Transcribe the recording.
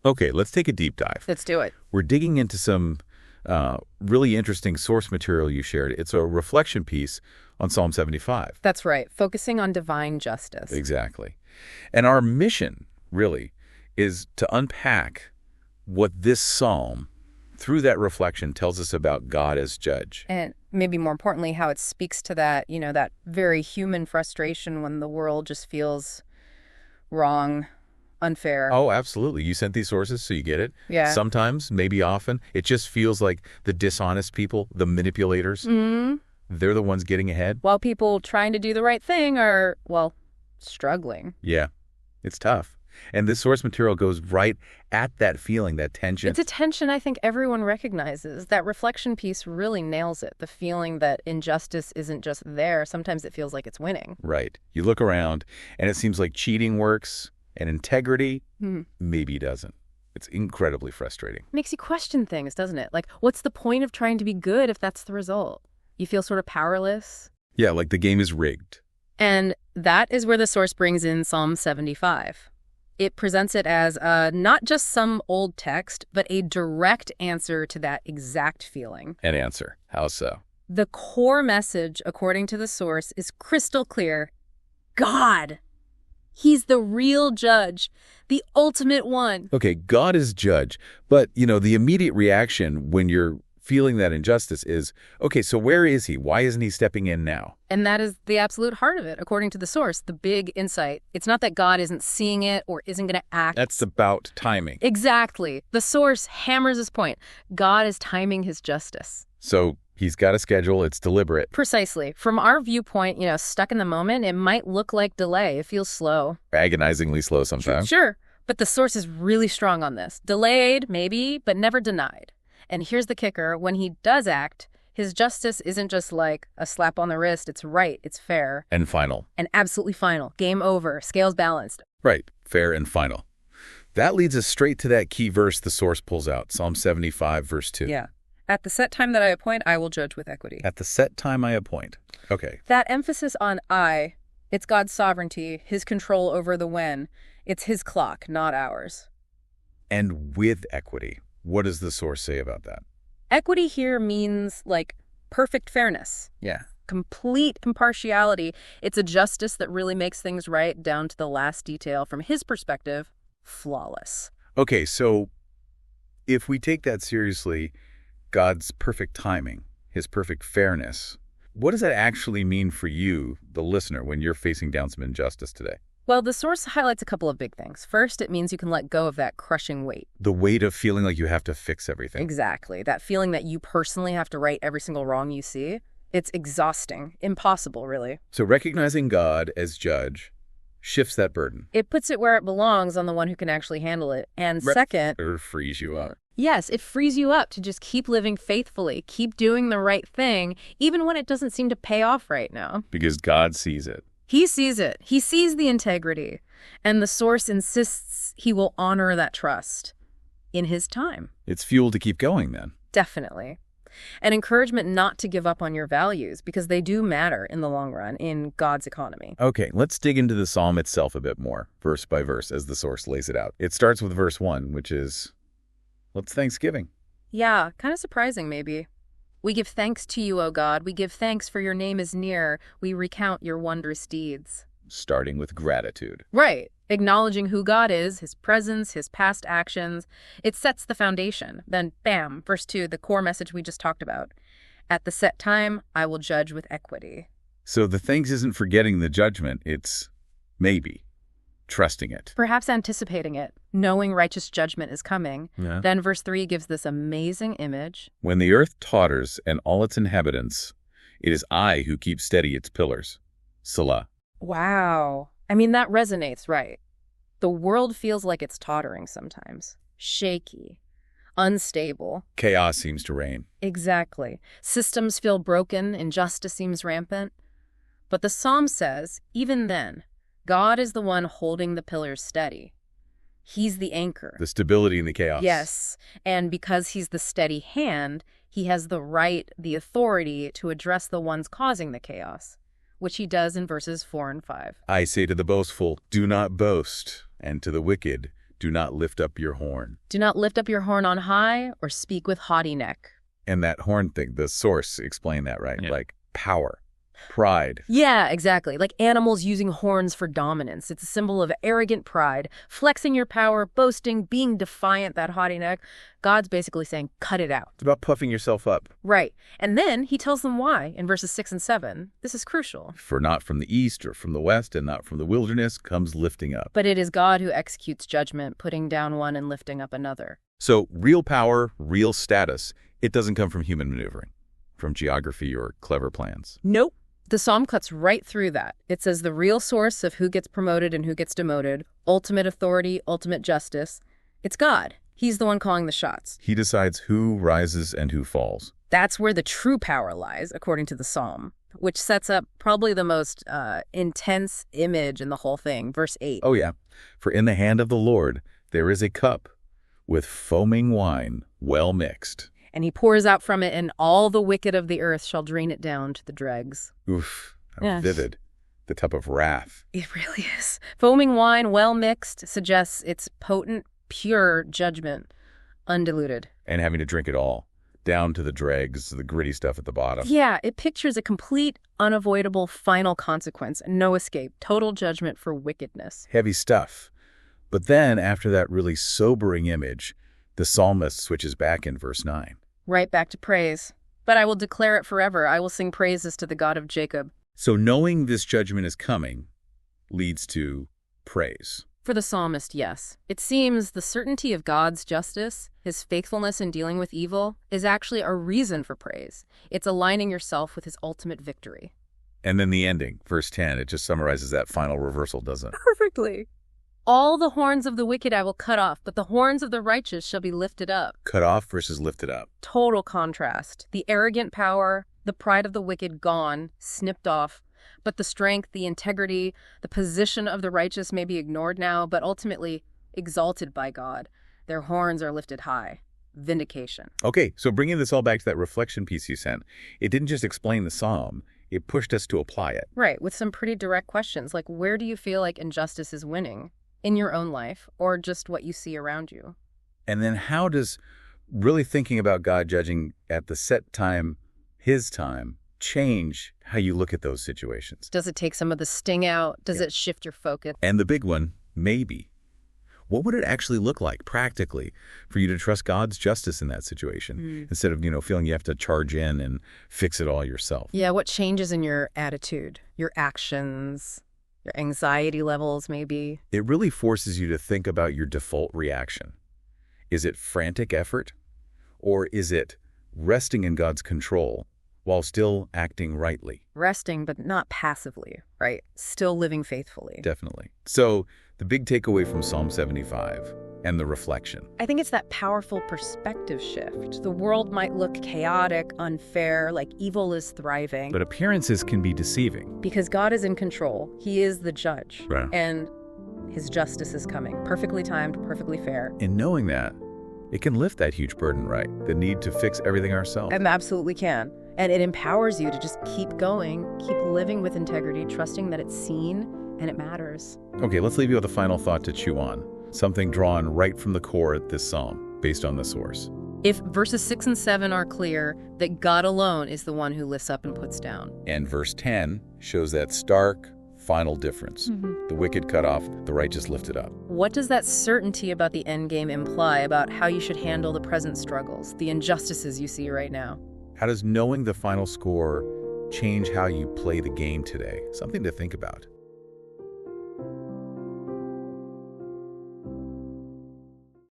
Okay, let's take a deep dive. Let's do it. We're digging into some really interesting source material you shared. It's a reflection piece on Psalm 75. That's right. Focusing on divine justice. Exactly. And our mission, really, is to unpack what this psalm, through that reflection, tells us about God as judge. And maybe more importantly, how it speaks to that, that very human frustration when the world just feels wrong, unfair. Oh, absolutely. You sent these sources, so you get it. Yeah. Sometimes, maybe often, it just feels like the dishonest people, the manipulators, they're the ones getting ahead. While people trying to do the right thing are, well, struggling. Yeah, it's tough. And this source material goes right at that feeling, that tension. It's a tension I think everyone recognizes. That reflection piece really nails it. The feeling that injustice isn't just there. Sometimes it feels like it's winning. Right. You look around, and it seems like cheating works, and integrity maybe doesn't. It's incredibly frustrating. Makes you question things, doesn't it? Like, what's the point of trying to be good if that's the result? You feel sort of powerless. Yeah, like the game is rigged. And that is where the source brings in Psalm 75. It presents it as not just some old text, but a direct answer to that exact feeling. An answer. How so? The core message, according to the source, is crystal clear. God! He's the real judge, the ultimate one. Okay, God is judge. But, the immediate reaction when you're feeling that injustice is, okay, so where is he? Why isn't he stepping in now? And that is the absolute heart of it, according to the source, the big insight. It's not that God isn't seeing it or isn't going to act. That's about timing. Exactly. The source hammers this point. God is timing his justice. So he's got a schedule. It's deliberate. Precisely. From our viewpoint, stuck in the moment, it might look like delay. It feels slow. Agonizingly slow sometimes. Sure. But the source is really strong on this. Delayed, maybe, but never denied. And here's the kicker. When he does act, his justice isn't just like a slap on the wrist. It's right. It's fair. And final. And absolutely final. Game over. Scales balanced. Right. Fair and final. That leads us straight to that key verse the source pulls out. Psalm 75, verse 2. Yeah. At the set time that I appoint, I will judge with equity. At the set time I appoint. Okay. That emphasis on I, it's God's sovereignty, his control over the when. It's his clock, not ours. And with equity. What does the source say about that? Equity here means, perfect fairness. Yeah. Complete impartiality. It's a justice that really makes things right down to the last detail. From his perspective, flawless. Okay, so if we take that seriously, God's perfect timing, his perfect fairness, what does that actually mean for you, the listener, when you're facing down some injustice today? Well, the source highlights a couple of big things. First, it means you can let go of that crushing weight. The weight of feeling like you have to fix everything. Exactly. That feeling that you personally have to right every single wrong you see. It's exhausting. Impossible, really. So recognizing God as judge shifts that burden. It puts it where it belongs on the one who can actually handle it. And second... Or frees you up. Yes, it frees you up to just keep living faithfully, keep doing the right thing, even when it doesn't seem to pay off right now. Because God sees it. He sees it. He sees the integrity. And the source insists he will honor that trust in his time. It's fuel to keep going then. Definitely. An encouragement not to give up on your values because they do matter in the long run in God's economy. Okay, let's dig into the psalm itself a bit more, verse by verse, as the source lays it out. It starts with verse 1, which is, what's Thanksgiving? Yeah, kind of surprising maybe. We give thanks to you, O God. We give thanks for your name is near. We recount your wondrous deeds. Starting with gratitude. Right. Acknowledging who God is, his presence, his past actions. It sets the foundation. Then, bam, verse 2, the core message we just talked about. At the set time, I will judge with equity. So the thanks isn't forgetting the judgment. It's maybe trusting it. Perhaps anticipating it, knowing righteous judgment is coming. Yeah. Then verse 3 gives this amazing image. When the earth totters and all its inhabitants, it is I who keep steady its pillars. Selah. Wow. I mean, that resonates, right? The world feels like it's tottering sometimes. Shaky. Unstable. Chaos seems to reign. Exactly. Systems feel broken. Injustice seems rampant. But the psalm says, even then, God is the one holding the pillars steady. He's the anchor. The stability in the chaos. Yes. And because he's the steady hand, he has the right, the authority to address the ones causing the chaos, which he does in verses 4 and 5. I say to the boastful, do not boast, and to the wicked, Do not lift up your horn. Do not lift up your horn on high or speak with haughty neck. And that horn thing, the source, explain that, right? Yeah. Like power, pride. Yeah, exactly. Like animals using horns for dominance. It's a symbol of arrogant pride, flexing your power, boasting, being defiant, that haughty neck. God's basically saying, cut it out. It's about puffing yourself up. Right. And then he tells them why in verses 6 and 7. This is crucial. For not from the east or from the west and not from the wilderness comes lifting up. But it is God who executes judgment, putting down one and lifting up another. So real power, real status, it doesn't come from human maneuvering, from geography or clever plans. Nope. The psalm cuts right through that. It says the real source of who gets promoted and who gets demoted, ultimate authority, ultimate justice, it's God. He's the one calling the shots. He decides who rises and who falls. That's where the true power lies, according to the psalm, which sets up probably the most intense image in the whole thing. Verse 8. Oh yeah, for in the hand of the Lord there is a cup with foaming wine well mixed. And he pours out from it, and all the wicked of the earth shall drain it down to the dregs. Oof, how Yes. vivid. The cup of wrath. It really is. Foaming wine, well mixed, suggests it's potent, pure judgment, undiluted. And having to drink it all, down to the dregs, the gritty stuff at the bottom. Yeah, it pictures a complete, unavoidable final consequence, no escape, total judgment for wickedness. Heavy stuff. But then, after that really sobering image, the psalmist switches back in verse 9. Right back to praise. But I will declare it forever. I will sing praises to the God of Jacob. So knowing this judgment is coming leads to praise. For the psalmist, yes. It seems the certainty of God's justice, his faithfulness in dealing with evil, is actually a reason for praise. It's aligning yourself with his ultimate victory. And then the ending, verse 10, it just summarizes that final reversal, doesn't it? Perfectly. All the horns of the wicked I will cut off, but the horns of the righteous shall be lifted up. Cut off versus lifted up. Total contrast. The arrogant power, the pride of the wicked gone, snipped off. But the strength, the integrity, the position of the righteous may be ignored now, but ultimately exalted by God. Their horns are lifted high. Vindication. Okay, so bringing this all back to that reflection piece you sent, it didn't just explain the psalm, it pushed us to apply it. Right, with some pretty direct questions, like where do you feel like injustice is winning? In your own life, or just what you see around you? And then how does really thinking about God judging at the set time, his time, change how you look at those situations? Does it take some of the sting out? Does Yeah. it shift your focus? And the big one, maybe. What would it actually look like practically for you to trust God's justice in that situation instead of, feeling you have to charge in and fix it all yourself? Yeah, what changes in your attitude, your actions, your anxiety levels maybe? It really forces you to think about your default reaction. Is it frantic effort, or is it resting in God's control while still acting rightly? Resting, but not passively, right? Still living faithfully. Definitely. So the big takeaway from Psalm 75 and the reflection. I think it's that powerful perspective shift. The world might look chaotic, unfair, like evil is thriving. But appearances can be deceiving. Because God is in control. He is the judge. Right. And his justice is coming. Perfectly timed, perfectly fair. In knowing that, it can lift that huge burden, right? The need to fix everything ourselves. And absolutely can. And it empowers you to just keep going, keep living with integrity, trusting that it's seen and it matters. Okay, let's leave you with a final thought to chew on. Something drawn right from the core of this psalm, based on the source. If verses 6 and 7 are clear that God alone is the one who lifts up and puts down. And verse 10 shows that stark, final difference. The wicked cut off, the righteous lifted up. What does that certainty about the end game imply about how you should handle the present struggles, the injustices you see right now? How does knowing the final score change how you play the game today? Something to think about.